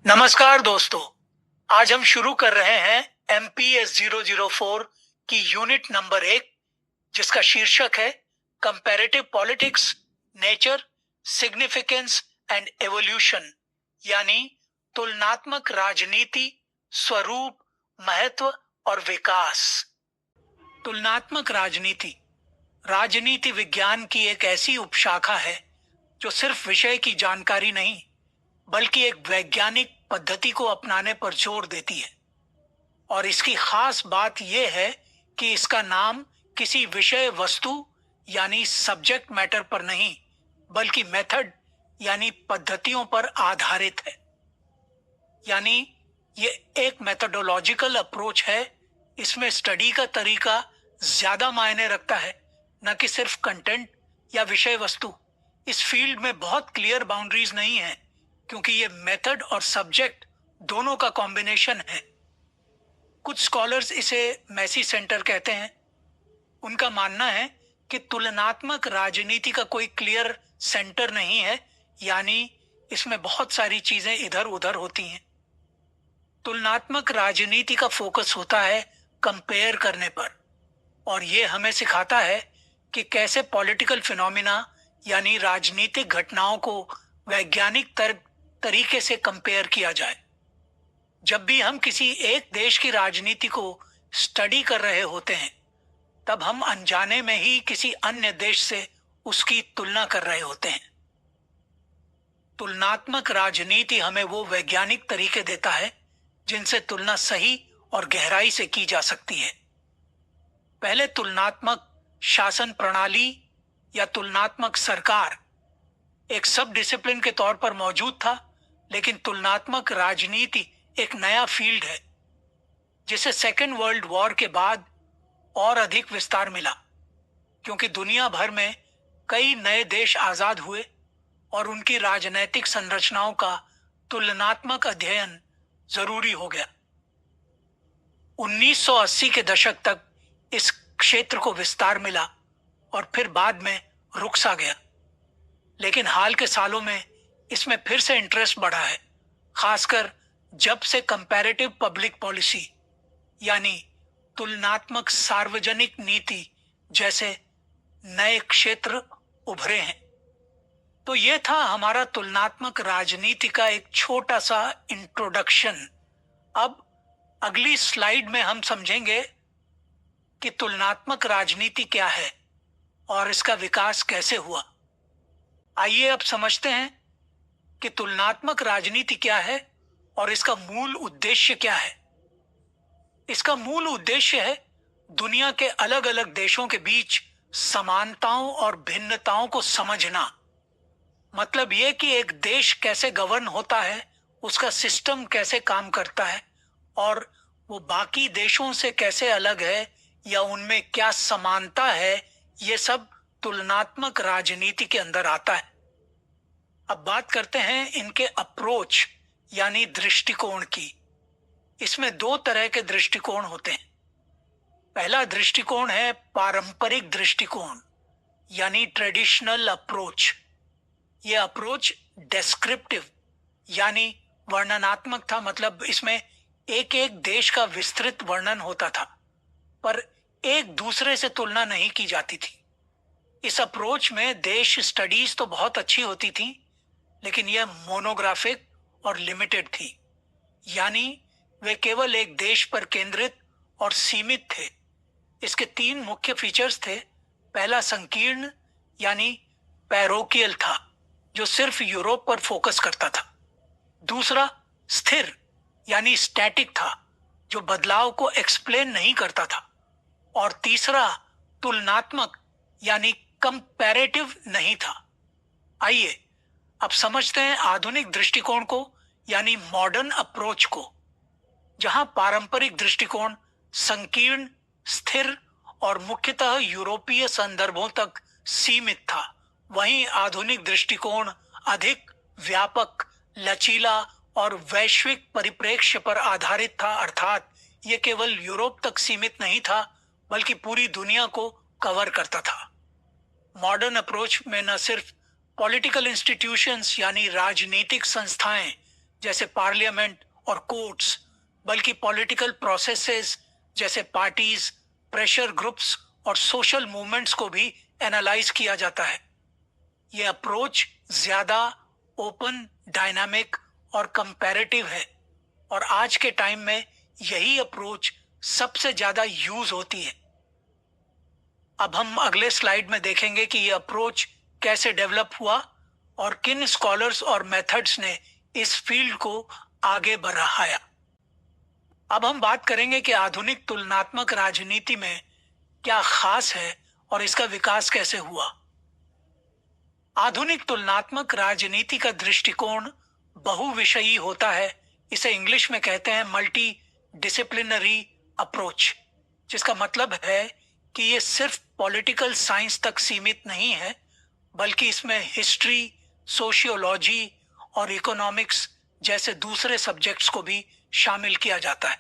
नमस्कार दोस्तों। आज हम शुरू कर रहे हैं MPS 004 की यूनिट नंबर 1, जिसका शीर्षक है comparative politics, nature, significance and evolution, यानी तुलनात्मक राजनीति, स्वरूप, महत्व और विकास। तुलनात्मक राजनीति राजनीति विज्ञान की एक ऐसी उपशाखा है जो सिर्फ विषय की जानकारी नहीं बल्कि एक वैज्ञानिक पद्धति को अपनाने पर जोर देती है। और इसकी खास बात यह है कि इसका नाम किसी विषय वस्तु यानी सब्जेक्ट मैटर पर नहीं बल्कि मेथड यानी पद्धतियों पर आधारित है। यानी ये एक मेथोडोलॉजिकल अप्रोच है। इसमें स्टडी का तरीका ज्यादा मायने रखता है, न कि सिर्फ कंटेंट या विषय वस्तु। इस फील्ड में बहुत क्लियर बाउंड्रीज नहीं है क्योंकि ये मेथड और सब्जेक्ट दोनों का कॉम्बिनेशन है। कुछ स्कॉलर्स इसे मैसी सेंटर कहते हैं। उनका मानना है कि तुलनात्मक राजनीति का कोई क्लियर सेंटर नहीं है, यानी इसमें बहुत सारी चीजें इधर उधर होती हैं। तुलनात्मक राजनीति का फोकस होता है कंपेयर करने पर, और ये हमें सिखाता है कि कैसे पॉलिटिकल फिनोमिना यानी राजनीतिक घटनाओं को वैज्ञानिक तरीके से कंपेयर किया जाए। जब भी हम किसी एक देश की राजनीति को स्टडी कर रहे होते हैं, तब हम अनजाने में ही किसी अन्य देश से उसकी तुलना कर रहे होते हैं। तुलनात्मक राजनीति हमें वो वैज्ञानिक तरीके देता है जिनसे तुलना सही और गहराई से की जा सकती है। पहले तुलनात्मक शासन प्रणाली या तुलनात्मक सरकार एक सब डिसिप्लिन के तौर पर मौजूद था, लेकिन तुलनात्मक राजनीति एक नया फील्ड है जिसे सेकेंड वर्ल्ड वॉर के बाद और अधिक विस्तार मिला, क्योंकि दुनिया भर में कई नए देश आजाद हुए और उनकी राजनैतिक संरचनाओं का तुलनात्मक अध्ययन जरूरी हो गया। 1980 के दशक तक इस क्षेत्र को विस्तार मिला और फिर बाद में रुक सा गया, लेकिन हाल के सालों में इसमें फिर से इंटरेस्ट बढ़ा है, खासकर जब से कंपैरेटिव पब्लिक पॉलिसी यानी तुलनात्मक सार्वजनिक नीति जैसे नए क्षेत्र उभरे हैं। तो ये था हमारा तुलनात्मक राजनीति का एक छोटा सा इंट्रोडक्शन। अब अगली स्लाइड में हम समझेंगे कि तुलनात्मक राजनीति क्या है और इसका विकास कैसे हुआ। आइए अब समझते हैं कि तुलनात्मक राजनीति क्या है और इसका मूल उद्देश्य क्या है। इसका मूल उद्देश्य है दुनिया के अलग अलग देशों के बीच समानताओं और भिन्नताओं को समझना। मतलब यह कि एक देश कैसे गवर्न होता है, उसका सिस्टम कैसे काम करता है और वो बाकी देशों से कैसे अलग है या उनमें क्या समानता है, ये सब तुलनात्मक राजनीति के अंदर आता है। अब बात करते हैं इनके अप्रोच यानी दृष्टिकोण की। इसमें दो तरह के दृष्टिकोण होते हैं। पहला दृष्टिकोण है पारंपरिक दृष्टिकोण यानी ट्रेडिशनल अप्रोच। यह अप्रोच डेस्क्रिप्टिव यानी वर्णनात्मक था, मतलब इसमें एक एक देश का विस्तृत वर्णन होता था पर एक दूसरे से तुलना नहीं की जाती थी। इस अप्रोच में देश स्टडीज तो बहुत अच्छी होती थी, लेकिन यह मोनोग्राफिक और लिमिटेड थी, यानी वे केवल एक देश पर केंद्रित और सीमित थे। इसके तीन मुख्य फीचर्स थे। पहला संकीर्ण यानी पैरोकियल था, जो सिर्फ यूरोप पर फोकस करता था। दूसरा स्थिर यानी स्टैटिक था, जो बदलाव को एक्सप्लेन नहीं करता था। और तीसरा तुलनात्मक यानी कंपैरेटिव नहीं था। आइए अब समझते हैं आधुनिक दृष्टिकोण को यानी मॉडर्न अप्रोच को। जहां पारंपरिक दृष्टिकोण संकीर्ण, स्थिर और मुख्यतः यूरोपीय संदर्भों तक सीमित था, वहीं आधुनिक दृष्टिकोण अधिक व्यापक, लचीला और वैश्विक परिप्रेक्ष्य पर आधारित था। अर्थात ये केवल यूरोप तक सीमित नहीं था बल्कि पूरी दुनिया को कवर करता था। मॉडर्न अप्रोच में न सिर्फ पॉलिटिकल इंस्टीट्यूशंस यानी राजनीतिक संस्थाएं जैसे पार्लियामेंट और कोर्ट्स, बल्कि पॉलिटिकल प्रोसेसेस जैसे पार्टीज, प्रेशर ग्रुप्स और सोशल मूवमेंट्स को भी एनालाइज किया जाता है। यह अप्रोच ज्यादा ओपन, डायनामिक और कंपैरेटिव है, और आज के टाइम में यही अप्रोच सबसे ज्यादा यूज होती है। अब हम अगले स्लाइड में देखेंगे कि यह अप्रोच कैसे डेवलप हुआ और किन स्कॉलर्स और मेथड्स ने इस फील्ड को आगे बढ़ाया। अब हम बात करेंगे कि आधुनिक तुलनात्मक राजनीति में क्या खास है और इसका विकास कैसे हुआ। आधुनिक तुलनात्मक राजनीति का दृष्टिकोण बहुविषयी होता है। इसे इंग्लिश में कहते हैं मल्टी डिसिप्लिनरी अप्रोच, जिसका मतलब है कि ये सिर्फ पॉलिटिकल साइंस तक सीमित नहीं है, बल्कि इसमें हिस्ट्री, सोशियोलॉजी और इकोनॉमिक्स जैसे दूसरे सब्जेक्ट्स को भी शामिल किया जाता है।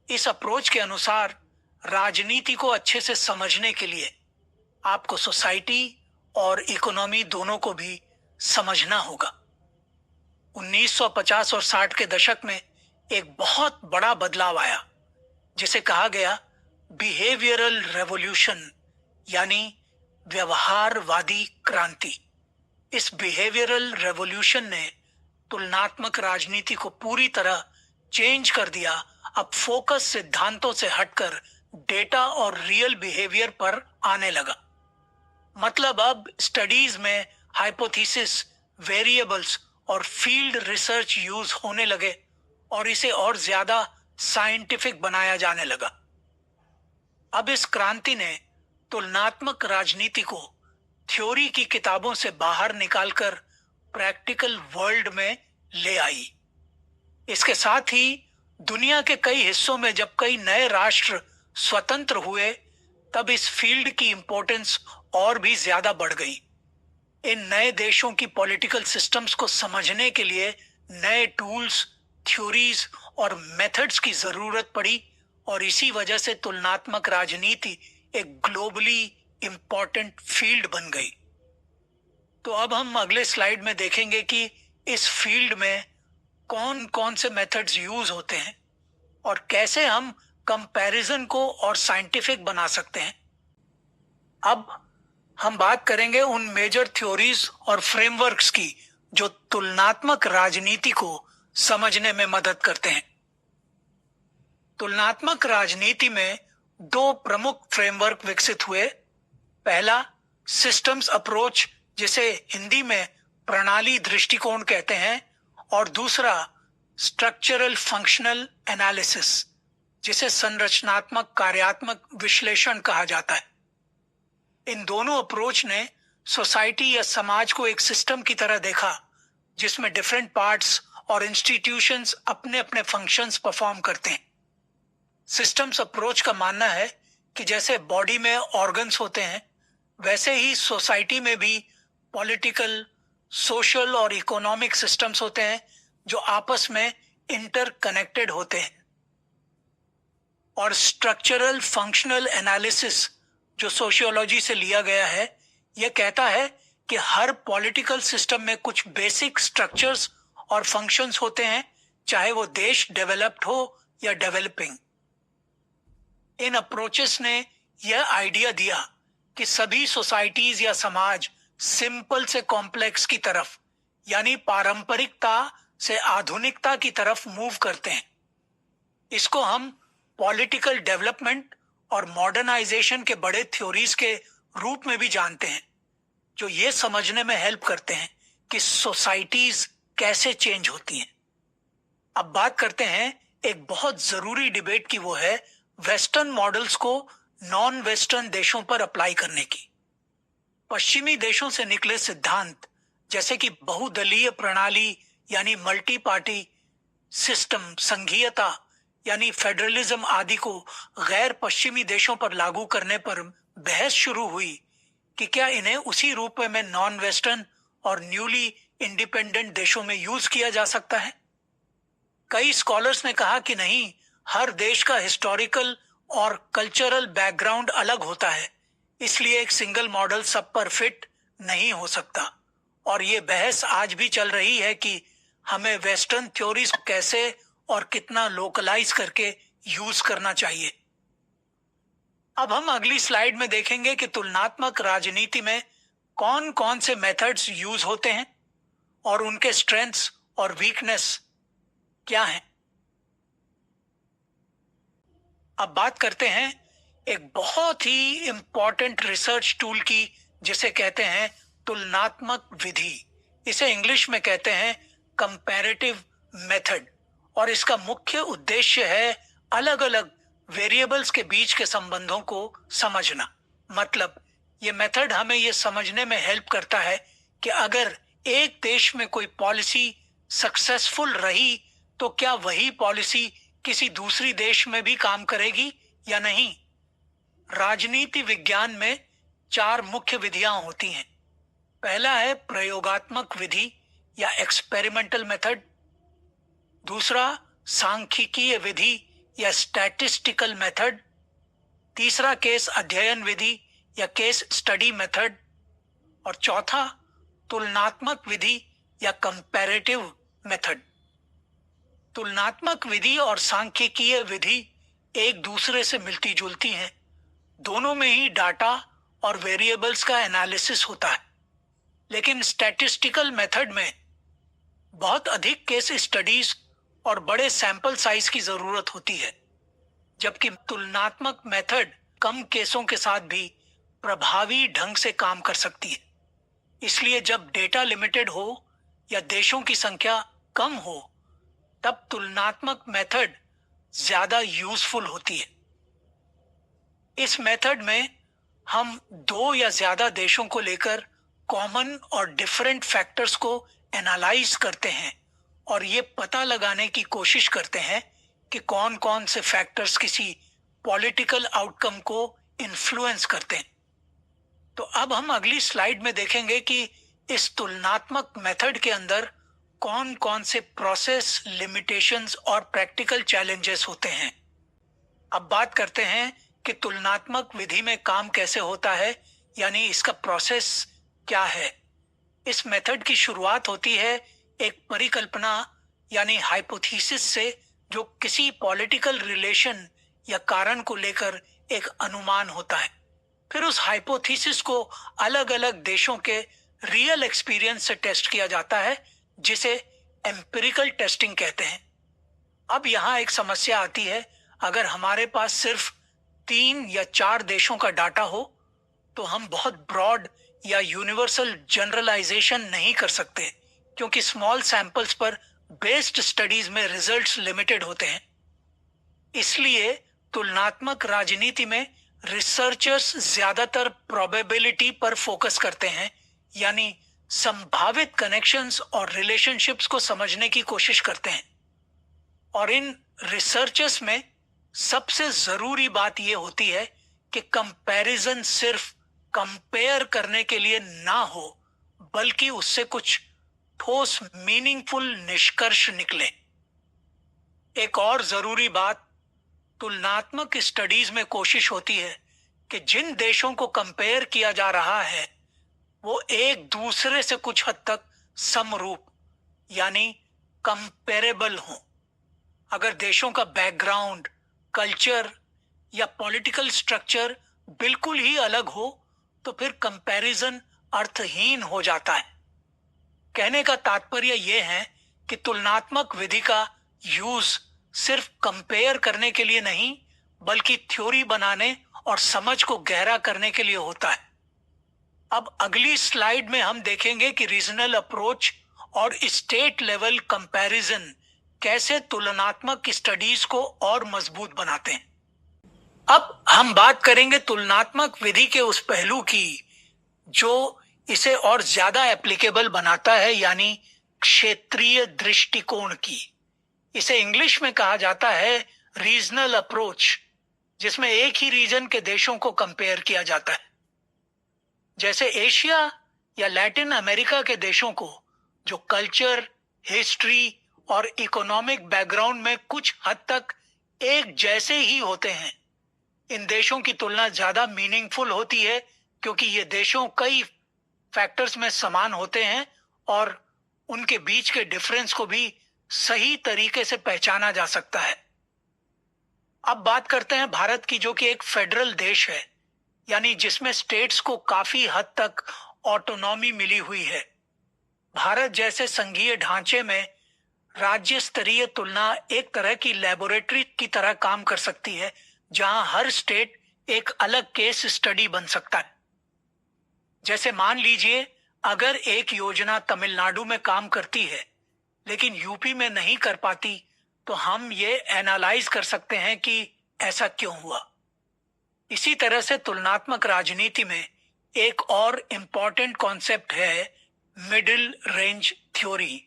इस अप्रोच के अनुसार राजनीति को अच्छे से समझने के लिए आपको सोसाइटी और इकोनॉमी दोनों को भी समझना होगा। 1950 और 60 के दशक में एक बहुत बड़ा बदलाव आया, जिसे कहा गया बिहेवियरल रेवोल्यूशन, यानी व्यवहारवादी क्रांति। इस बिहेवियरल रेवोल्यूशन ने तुलनात्मक राजनीति को पूरी तरह चेंज कर दिया। अब फोकस सिद्धांतों से हटकर डेटा और रियल बिहेवियर पर आने लगा। मतलब अब स्टडीज में हाइपोथेसिस, वेरिएबल्स और फील्ड रिसर्च यूज होने लगे और इसे और ज्यादा साइंटिफिक बनाया जाने लगा। अब इस क्रांति ने तुलनात्मक राजनीति को थ्योरी की किताबों से बाहर निकालकर प्रैक्टिकल वर्ल्ड में ले आई। इसके साथ ही दुनिया के कई हिस्सों में जब कई नए राष्ट्र स्वतंत्र हुए, तब इस फील्ड की इंपॉर्टेंस और भी ज्यादा बढ़ गई। इन नए देशों की पॉलिटिकल सिस्टम्स को समझने के लिए नए टूल्स, थ्योरीज और मेथड्स की जरूरत पड़ी, और इसी वजह से तुलनात्मक राजनीति एक ग्लोबली इंपॉर्टेंट फील्ड बन गई। तो अब हम अगले स्लाइड में देखेंगे कि इस फील्ड में कौन कौन से मेथड्स यूज होते हैं और कैसे हम कंपैरिजन को और साइंटिफिक बना सकते हैं। अब हम बात करेंगे उन मेजर थ्योरीज और फ्रेमवर्क्स की जो तुलनात्मक राजनीति को समझने में मदद करते हैं। तुलनात्मक राजनीति में दो प्रमुख फ्रेमवर्क विकसित हुए। पहला सिस्टम्स अप्रोच, जिसे हिंदी में प्रणाली दृष्टिकोण कहते हैं, और दूसरा स्ट्रक्चरल फंक्शनल एनालिसिस, जिसे संरचनात्मक कार्यात्मक विश्लेषण कहा जाता है। इन दोनों अप्रोच ने सोसाइटी या समाज को एक सिस्टम की तरह देखा, जिसमें डिफरेंट पार्ट्स और इंस्टीट्यूशंस अपने अपने फंक्शंस परफॉर्म करते हैं। सिस्टम्स अप्रोच का मानना है कि जैसे बॉडी में ऑर्गन्स होते हैं, वैसे ही सोसाइटी में भी पॉलिटिकल, सोशल और इकोनॉमिक सिस्टम्स होते हैं जो आपस में इंटरकनेक्टेड होते हैं। और स्ट्रक्चरल फंक्शनल एनालिसिस, जो सोशियोलॉजी से लिया गया है, यह कहता है कि हर पॉलिटिकल सिस्टम में कुछ बेसिक स्ट्रक्चर्स और फंक्शंस होते हैं, चाहे वो देश डेवलप्ड हो या डेवलपिंग। इन अप्रोचेस ने यह आइडिया दिया कि सभी सोसाइटीज या समाज सिंपल से कॉम्प्लेक्स की तरफ, यानी पारंपरिकता से आधुनिकता की तरफ मूव करते हैं। इसको हम पॉलिटिकल डेवलपमेंट और मॉडर्नाइजेशन के बड़े थ्योरीज के रूप में भी जानते हैं, जो ये समझने में हेल्प करते हैं कि सोसाइटीज कैसे चेंज होती हैं। अब बात करते हैं एक बहुत जरूरी डिबेट की, वो है वेस्टर्न मॉडल्स को नॉन वेस्टर्न देशों पर अप्लाई करने की। पश्चिमी देशों से निकले सिद्धांत जैसे कि बहुदलीय प्रणाली यानी मल्टी पार्टी सिस्टम, संघीयता यानी फेडरलिज्म आदि को गैर पश्चिमी देशों पर लागू करने पर बहस शुरू हुई कि क्या इन्हें उसी रूप में नॉन वेस्टर्न और न्यूली इंडिपेंडेंट देशों में यूज किया जा सकता है। कई स्कॉलर्स ने कहा कि नहीं, हर देश का हिस्टोरिकल और कल्चरल बैकग्राउंड अलग होता है, इसलिए एक सिंगल मॉडल सब पर फिट नहीं हो सकता। और ये बहस आज भी चल रही है कि हमें वेस्टर्न थ्योरीज कैसे और कितना लोकलाइज करके यूज करना चाहिए। अब हम अगली स्लाइड में देखेंगे कि तुलनात्मक राजनीति में कौन कौन से मेथड्स यूज होते हैं और उनके स्ट्रेंथ्स और वीकनेस क्या हैं। अब बात करते हैं एक बहुत ही इंपॉर्टेंट रिसर्च टूल की, जिसे कहते हैं तुलनात्मक विधि। इसे इंग्लिश में कहते हैं कंपैरेटिव मेथड, और इसका मुख्य उद्देश्य है अलग अलग वेरिएबल्स के बीच के संबंधों को समझना। मतलब ये मेथड हमें ये समझने में हेल्प करता है कि अगर एक देश में कोई पॉलिसी सक्सेसफुल रही तो क्या वही पॉलिसी किसी दूसरी देश में भी काम करेगी या नहीं। राजनीति विज्ञान में 4 मुख्य विधियां होती हैं। पहला है प्रयोगात्मक विधि या एक्सपेरिमेंटल मेथड, दूसरा सांख्यिकीय विधि या स्टैटिस्टिकल मेथड, तीसरा केस अध्ययन विधि या केस स्टडी मेथड, और चौथा तुलनात्मक विधि या कंपैरेटिव मेथड। तुलनात्मक विधि और सांख्यिकीय विधि एक दूसरे से मिलती जुलती हैं। दोनों में ही डाटा और वेरिएबल्स का एनालिसिस होता है, लेकिन स्टैटिस्टिकल मेथड में बहुत अधिक केस स्टडीज और बड़े सैंपल साइज की जरूरत होती है, जबकि तुलनात्मक मेथड कम केसों के साथ भी प्रभावी ढंग से काम कर सकती है। इसलिए जब डेटा लिमिटेड हो या देशों की संख्या कम हो, तब तुलनात्मक मेथड ज्यादा यूजफुल होती है। इस मेथड में हम 2 या ज्यादा देशों को लेकर कॉमन और डिफरेंट फैक्टर्स को एनालाइज करते हैं और ये पता लगाने की कोशिश करते हैं कि कौन कौन से फैक्टर्स किसी पॉलिटिकल आउटकम को इन्फ्लुएंस करते हैं। तो अब हम अगली स्लाइड में देखेंगे कि इस तुलनात्मक मेथड के अंदर कौन कौन से प्रोसेस लिमिटेशंस और प्रैक्टिकल चैलेंजेस होते हैं। अब बात करते हैं कि तुलनात्मक विधि में काम कैसे होता है, यानी इसका प्रोसेस क्या है। इस मेथड की शुरुआत होती है एक परिकल्पना यानी हाइपोथेसिस से, जो किसी पॉलिटिकल रिलेशन या कारण को लेकर एक अनुमान होता है। फिर उस हाइपोथेसिस को अलग अलग देशों के रियल एक्सपीरियंस से टेस्ट किया जाता है, जिसे एम्पिरिकल टेस्टिंग कहते हैं। अब यहाँ एक समस्या आती है, अगर हमारे पास सिर्फ 3 या 4 देशों का डाटा हो तो हम बहुत ब्रॉड या यूनिवर्सल जनरलाइजेशन नहीं कर सकते, क्योंकि स्मॉल सैंपल्स पर बेस्ड स्टडीज में रिजल्ट्स लिमिटेड होते हैं। इसलिए तुलनात्मक राजनीति में रिसर्चर्स ज्यादातर प्रोबेबिलिटी पर फोकस करते हैं, यानी संभावित कनेक्शंस और रिलेशनशिप्स को समझने की कोशिश करते हैं। और इन रिसर्चर्स में सबसे जरूरी बात यह होती है कि कंपैरिजन सिर्फ कंपेयर करने के लिए ना हो, बल्कि उससे कुछ ठोस मीनिंगफुल निष्कर्ष निकले। एक और जरूरी बात, तुलनात्मक स्टडीज में कोशिश होती है कि जिन देशों को कंपेयर किया जा रहा है वो एक दूसरे से कुछ हद तक समरूप यानी कंपेरेबल हो। अगर देशों का बैकग्राउंड, कल्चर या पॉलिटिकल स्ट्रक्चर बिल्कुल ही अलग हो तो फिर कंपैरिजन अर्थहीन हो जाता है। कहने का तात्पर्य यह है कि तुलनात्मक विधि का यूज सिर्फ कंपेयर करने के लिए नहीं, बल्कि थ्योरी बनाने और समझ को गहरा करने के लिए होता है। अब अगली स्लाइड में हम देखेंगे कि रीजनल अप्रोच और स्टेट लेवल कंपैरिजन कैसे तुलनात्मक स्टडीज को और मजबूत बनाते हैं। अब हम बात करेंगे तुलनात्मक विधि के उस पहलू की जो इसे और ज्यादा एप्लीकेबल बनाता है, यानी क्षेत्रीय दृष्टिकोण की। इसे इंग्लिश में कहा जाता है रीजनल अप्रोच, जिसमें एक ही रीजन के देशों को कंपेयर किया जाता है। जैसे एशिया या लैटिन अमेरिका के देशों को, जो कल्चर, हिस्ट्री और इकोनॉमिक बैकग्राउंड में कुछ हद तक एक जैसे ही होते हैं, इन देशों की तुलना ज्यादा मीनिंगफुल होती है, क्योंकि ये देशों कई फैक्टर्स में समान होते हैं और उनके बीच के डिफरेंस को भी सही तरीके से पहचाना जा सकता है। अब बात करते हैं भारत की, जो कि एक फेडरल देश है, यानी जिसमें स्टेट्स को काफी हद तक ऑटोनॉमी मिली हुई है। भारत जैसे संघीय ढांचे में राज्य स्तरीय तुलना एक तरह की लेबोरेटरी की तरह काम कर सकती है, जहां हर स्टेट एक अलग केस स्टडी बन सकता है। जैसे मान लीजिए, अगर एक योजना तमिलनाडु में काम करती है लेकिन यूपी में नहीं कर पाती, तो हम ये एनालाइज कर सकते हैं कि ऐसा क्यों हुआ। इसी तरह से तुलनात्मक राजनीति में एक और इम्पॉर्टेंट कॉन्सेप्ट है मिडिल रेंज थ्योरी,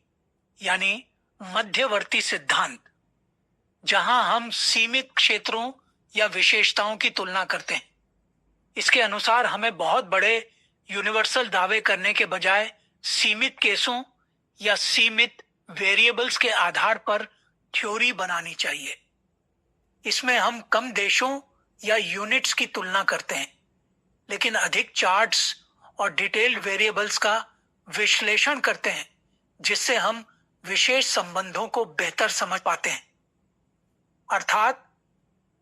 यानी मध्यवर्ती सिद्धांत, जहां हम सीमित क्षेत्रों या विशेषताओं की तुलना करते हैं। इसके अनुसार हमें बहुत बड़े यूनिवर्सल दावे करने के बजाय सीमित केसों या सीमित वेरिएबल्स के आधार पर थ्योरी बनानी चाहिए। इसमें हम कम देशों या यूनिट्स की तुलना करते हैं, लेकिन अधिक चार्ट्स और डिटेल्ड वेरिएबल्स का विश्लेषण करते हैं, जिससे हम विशेष संबंधों को बेहतर समझ पाते हैं। अर्थात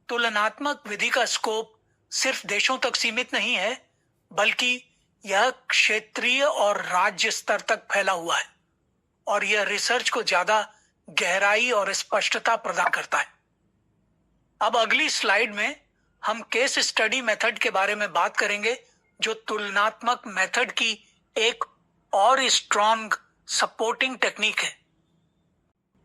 तुलनात्मक विधि का स्कोप सिर्फ देशों तक सीमित नहीं है, बल्कि यह क्षेत्रीय और राज्य स्तर तक फैला हुआ है, और यह रिसर्च को ज्यादा गहराई और स्पष्टता प्रदान करता है। अब अगली स्लाइड में हम केस स्टडी मेथड के बारे में बात करेंगे, जो तुलनात्मक मेथड की एक और स्ट्रॉन्ग सपोर्टिंग टेक्निक है।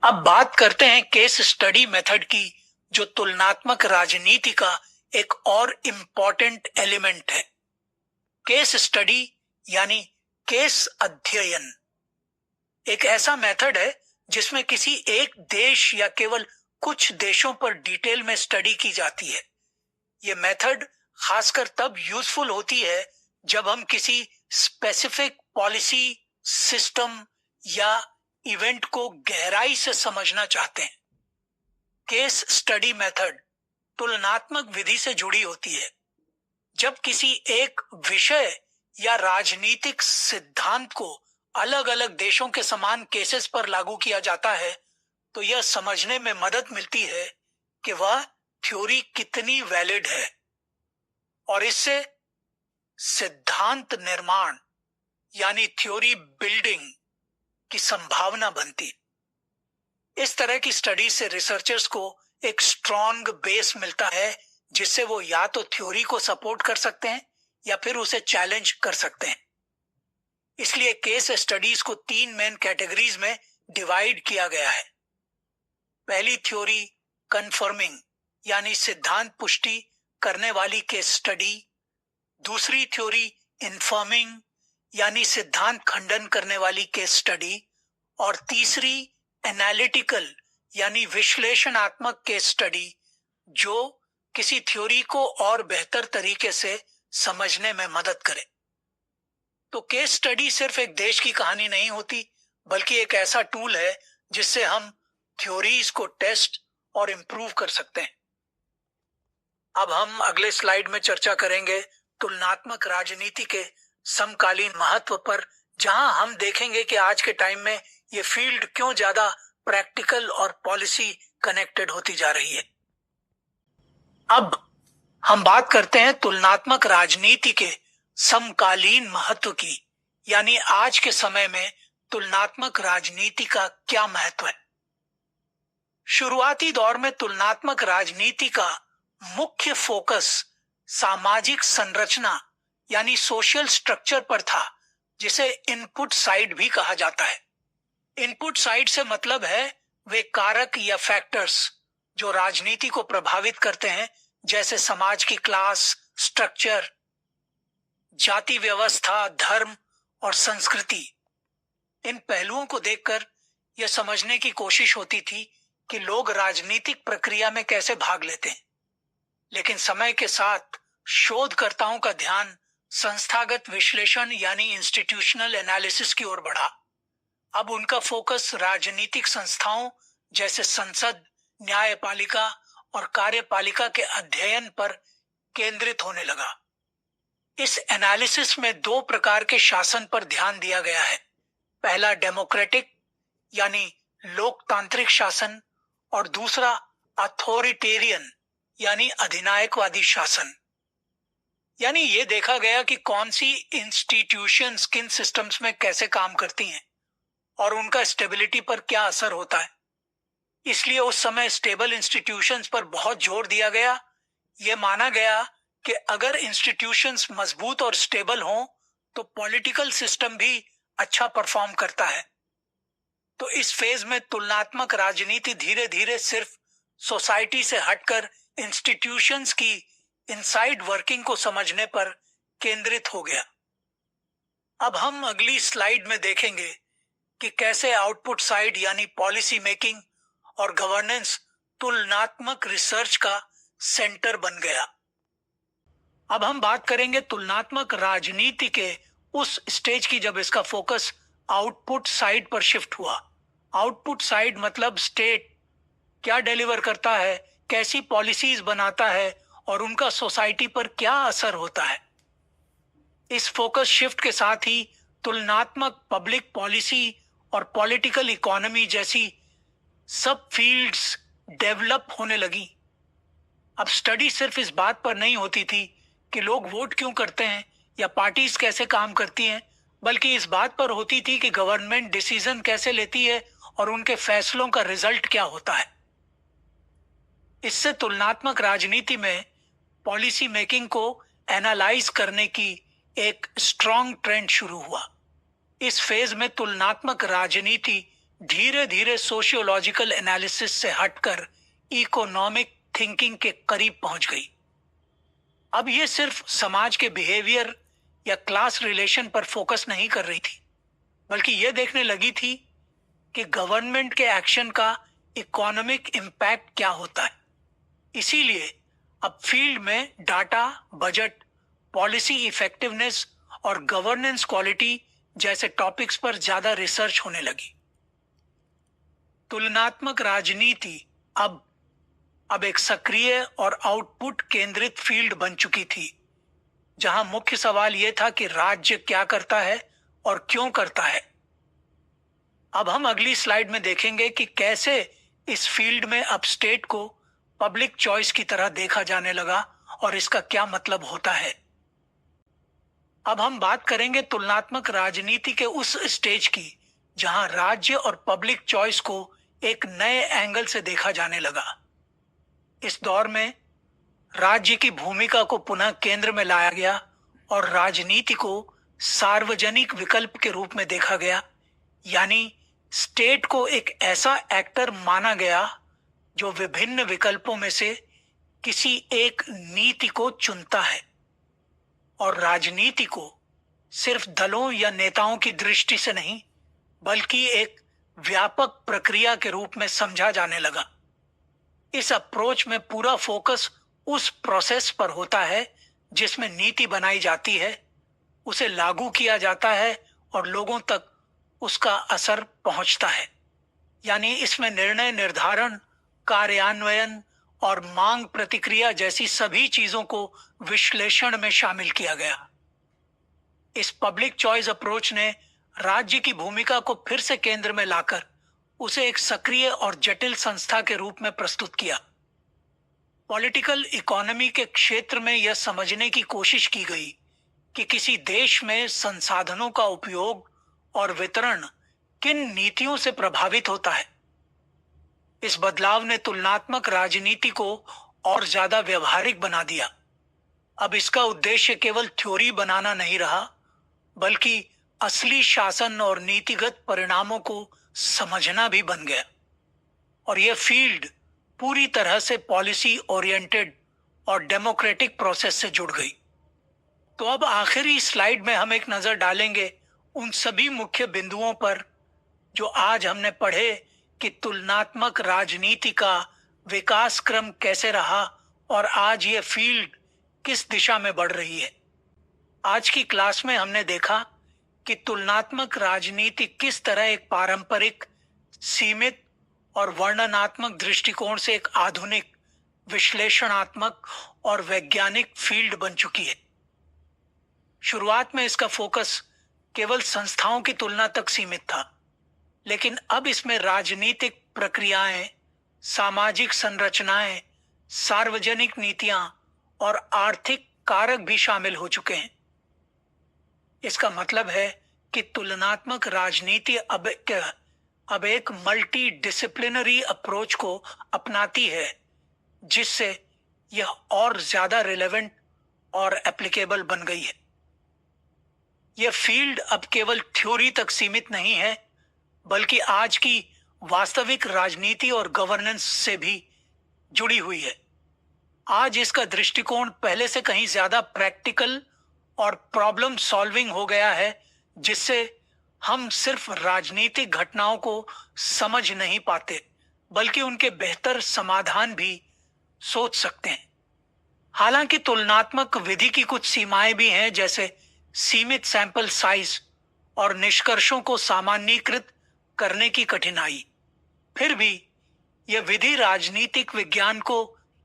अब बात करते हैं केस स्टडी मेथड की, जो तुलनात्मक राजनीति का एक और इम्पॉर्टेंट एलिमेंट है। केस स्टडी यानी केस अध्ययन एक ऐसा मेथड है जिसमें किसी एक देश या केवल कुछ देशों पर डिटेल में स्टडी की जाती है। ये मेथड खासकर तब यूजफुल होती है जब हम किसी स्पेसिफिक पॉलिसी, सिस्टम या इवेंट को गहराई से समझना चाहते हैं। केस स्टडी मेथड तुलनात्मक विधि से जुड़ी होती है। जब किसी एक विषय या राजनीतिक सिद्धांत को अलग अलग देशों के समान केसेस पर लागू किया जाता है, तो यह समझने में मदद मिलती है कि वह थ्योरी कितनी वैलिड है, और इससे सिद्धांत निर्माण यानी थ्योरी बिल्डिंग की संभावना बनती। इस तरह की स्टडी से रिसर्चर्स को एक स्ट्रॉन्ग बेस मिलता है, जिससे वो या तो थ्योरी को सपोर्ट कर सकते हैं या फिर उसे चैलेंज कर सकते हैं। इसलिए केस स्टडीज को 3 मेन कैटेगरीज में डिवाइड किया गया है। पहली थ्योरी कंफर्मिंग यानी सिद्धांत पुष्टि करने वाली केस स्टडी, दूसरी थ्योरी इन्फर्मिंग यानी सिद्धांत खंडन करने वाली केस स्टडी, और तीसरी एनालिटिकल यानी विश्लेषणात्मक केस स्टडी, जो किसी थ्योरी को और बेहतर तरीके से समझने में मदद करे। तो केस स्टडी सिर्फ एक देश की कहानी नहीं होती, बल्कि एक ऐसा टूल है जिससे हम थ्योरीज को टेस्ट और इंप्रूव कर सकते हैं। अब हम अगले स्लाइड में चर्चा करेंगे तुलनात्मक राजनीति के समकालीन महत्व पर, जहां हम देखेंगे कि आज के टाइम में ये फील्ड क्यों ज्यादा प्रैक्टिकल और पॉलिसी कनेक्टेड होती जा रही है। अब हम बात करते हैं तुलनात्मक राजनीति के समकालीन महत्व की, यानी आज के समय में तुलनात्मक राजनीति का क्या महत्व है। शुरुआती दौर में तुलनात्मक राजनीति का मुख्य फोकस सामाजिक संरचना यानी सोशल स्ट्रक्चर पर था, जिसे इनपुट साइड भी कहा जाता है। इनपुट साइड से मतलब है वे कारक या फैक्टर्स जो राजनीति को प्रभावित करते हैं, जैसे समाज की क्लास स्ट्रक्चर, जाति व्यवस्था, धर्म और संस्कृति। इन पहलुओं को देखकर यह समझने की कोशिश होती थी कि लोग राजनीतिक प्रक्रिया में कैसे भाग लेते हैं। लेकिन समय के साथ शोधकर्ताओं का ध्यान संस्थागत विश्लेषण यानी इंस्टीट्यूशनल एनालिसिस की ओर बढ़ा। अब उनका फोकस राजनीतिक संस्थाओं जैसे संसद, न्यायपालिका और कार्यपालिका के अध्ययन पर केंद्रित होने लगा। इस एनालिसिस में 2 प्रकार के शासन पर ध्यान दिया गया है। पहला डेमोक्रेटिक यानी लोकतांत्रिक शासन और दूसरा अथॉरिटेरियन यानी अधिनायकवादी शासन। यानी ये देखा गया कि कौन सी इंस्टीट्यूशंस किन सिस्टम्स में कैसे काम करती हैं और उनका स्टेबिलिटी पर क्या असर होता है। इसलिए उस समय स्टेबल इंस्टीट्यूशंस पर बहुत जोर दिया गया। यह माना गया कि अगर इंस्टीट्यूशंस मजबूत और स्टेबल हों तो पॉलिटिकल सिस्टम भी अच्छा परफॉर्म करता है। तो इस फेज में तुलनात्मक राजनीति धीरे धीरे सिर्फ सोसाइटी से हटकर इंस्टीट्यूशंस की इनसाइड वर्किंग को समझने पर केंद्रित हो गया। अब हम अगली स्लाइड में देखेंगे कि कैसे आउटपुट साइड यानी पॉलिसी मेकिंग और गवर्नेंस तुलनात्मक रिसर्च का सेंटर बन गया। अब हम बात करेंगे तुलनात्मक राजनीति के उस स्टेज की जब इसका फोकस आउटपुट साइड पर शिफ्ट हुआ। आउटपुट साइड मतलब स्टेट क्या डिलीवर करता है, कैसी पॉलिसीज बनाता है और उनका सोसाइटी पर क्या असर होता है। इस फोकस शिफ्ट के साथ ही तुलनात्मक पब्लिक पॉलिसी और पॉलिटिकल इकोनॉमी जैसी सब फील्ड्स डेवलप होने लगी। अब स्टडी सिर्फ इस बात पर नहीं होती थी कि लोग वोट क्यों करते हैं या पार्टीज कैसे काम करती हैं, बल्कि इस बात पर होती थी कि गवर्नमेंट डिसीजन कैसे लेती है और उनके फैसलों का रिजल्ट क्या होता है। इससे तुलनात्मक राजनीति में पॉलिसी मेकिंग को एनालाइज करने की एक स्ट्रॉन्ग ट्रेंड शुरू हुआ। इस फेज में तुलनात्मक राजनीति धीरे धीरे सोशियोलॉजिकल एनालिसिस से हटकर इकोनॉमिक थिंकिंग के करीब पहुंच गई। अब ये सिर्फ समाज के बिहेवियर या क्लास रिलेशन पर फोकस नहीं कर रही थी, बल्कि ये देखने लगी थी कि गवर्नमेंट के एक्शन का इकोनॉमिक इम्पैक्ट क्या होता है। इसीलिए अब फील्ड में डाटा, बजट, पॉलिसी इफेक्टिवनेस और गवर्नेंस क्वालिटी जैसे टॉपिक्स पर ज्यादा रिसर्च होने लगी। तुलनात्मक राजनीति अब एक सक्रिय और आउटपुट केंद्रित फील्ड बन चुकी थी, जहां मुख्य सवाल यह था कि राज्य क्या करता है और क्यों करता है। अब हम अगली स्लाइड में देखेंगे कि कैसे इस फील्ड में अब स्टेट को पब्लिक चॉइस की तरह देखा जाने लगा और इसका क्या मतलब होता है। अब हम बात करेंगे तुलनात्मक राजनीति के उस स्टेज की जहां राज्य और पब्लिक चॉइस को एक नए एंगल से देखा जाने लगा। इस दौर में राज्य की भूमिका को पुनः केंद्र में लाया गया और राजनीति को सार्वजनिक विकल्प के रूप में देखा गया, यानी स्टेट को एक ऐसा एक्टर माना गया जो विभिन्न विकल्पों में से किसी एक नीति को चुनता है और राजनीति को सिर्फ दलों या नेताओं की दृष्टि से नहीं बल्कि एक व्यापक प्रक्रिया के रूप में समझा जाने लगा। इस अप्रोच में पूरा फोकस उस प्रोसेस पर होता है जिसमें नीति बनाई जाती है, उसे लागू किया जाता है और लोगों तक उसका असर पहुंचता है। यानी इसमें निर्णय निर्धारण, कार्यान्वयन और मांग प्रतिक्रिया जैसी सभी चीजों को विश्लेषण में शामिल किया गया। इस पब्लिक चॉइस अप्रोच ने राज्य की भूमिका को फिर से केंद्र में लाकर उसे एक सक्रिय और जटिल संस्था के रूप में प्रस्तुत किया। पॉलिटिकल इकोनॉमी के क्षेत्र में यह समझने की कोशिश की गई कि किसी देश में संसाधनों का उपयोग और वितरण किन नीतियों से प्रभावित होता है। इस बदलाव ने तुलनात्मक राजनीति को और ज्यादा व्यवहारिक बना दिया। अब इसका उद्देश्य केवल थ्योरी बनाना नहीं रहा, बल्कि असली शासन और नीतिगत परिणामों को समझना भी बन गया। और यह फील्ड पूरी तरह से पॉलिसी ओरिएंटेड और डेमोक्रेटिक प्रोसेस से जुड़ गई। तो अब आखिरी स्लाइड में हम एक नजर डालेंगे उन सभी मुख्य बिंदुओं पर जो आज हमने पढ़े कि तुलनात्मक राजनीति का विकास क्रम कैसे रहा और आज ये फील्ड किस दिशा में बढ़ रही है। आज की क्लास में हमने देखा कि तुलनात्मक राजनीति किस तरह एक पारंपरिक, सीमित और वर्णनात्मक दृष्टिकोण से एक आधुनिक, विश्लेषणात्मक और वैज्ञानिक फील्ड बन चुकी है। शुरुआत में इसका फोकस केवल संस्थाओं की तुलना तक सीमित था, लेकिन अब इसमें राजनीतिक प्रक्रियाएं, सामाजिक संरचनाएं, सार्वजनिक नीतियां और आर्थिक कारक भी शामिल हो चुके हैं। इसका मतलब है कि तुलनात्मक राजनीति अब एक मल्टी डिसिप्लिनरी अप्रोच को अपनाती है, जिससे यह और ज्यादा रिलेवेंट और एप्लीकेबल बन गई है। यह फील्ड अब केवल थ्योरी तक सीमित नहीं है, बल्कि आज की वास्तविक राजनीति और गवर्नेंस से भी जुड़ी हुई है। आज इसका दृष्टिकोण पहले से कहीं ज्यादा प्रैक्टिकल और प्रॉब्लम सॉल्विंग हो गया है, जिससे हम सिर्फ राजनीतिक घटनाओं को समझ नहीं पाते, बल्कि उनके बेहतर समाधान भी सोच सकते हैं। हालांकि तुलनात्मक विधि की कुछ सीमाएं भी हैं, जैसे सीमित सैंपल साइज और निष्कर्षों को सामान्यीकृत करने की कठिनाई। फिर भी यह विधि राजनीतिक विज्ञान को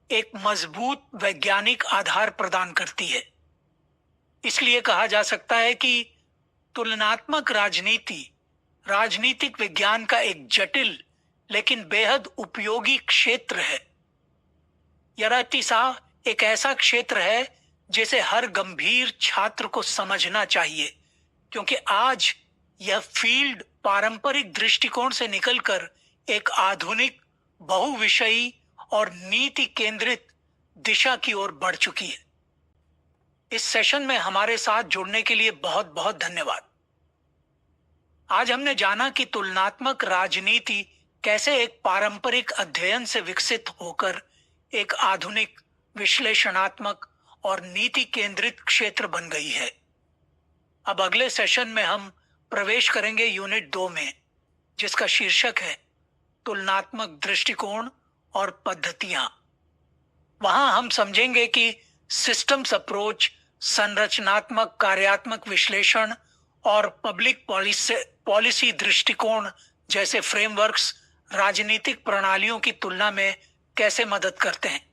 एक मजबूत वैज्ञानिक आधार प्रदान करती है। इसलिए कहा जा सकता है कि तुलनात्मक राजनीति राजनीतिक विज्ञान का एक जटिल लेकिन बेहद उपयोगी क्षेत्र है। यह एक ऐसा क्षेत्र है जिसे हर गंभीर छात्र को समझना चाहिए, क्योंकि आज यह फील्ड पारंपरिक दृष्टिकोण से निकलकर एक आधुनिक, बहुविषयी और नीति केंद्रित दिशा की ओर बढ़ चुकी है। इस सेशन में हमारे साथ जुड़ने के लिए बहुत बहुत धन्यवाद। आज हमने जाना कि तुलनात्मक राजनीति कैसे एक पारंपरिक अध्ययन से विकसित होकर एक आधुनिक, विश्लेषणात्मक और नीति केंद्रित क्षेत्र बन गई है। अब अगले सेशन में हम प्रवेश करेंगे यूनिट 2 में, जिसका शीर्षक है तुलनात्मक दृष्टिकोण और पद्धतियां। वहां हम समझेंगे कि सिस्टम्स अप्रोच, संरचनात्मक कार्यात्मक विश्लेषण और पब्लिक पॉलिसी दृष्टिकोण जैसे फ्रेमवर्क्स राजनीतिक प्रणालियों की तुलना में कैसे मदद करते हैं।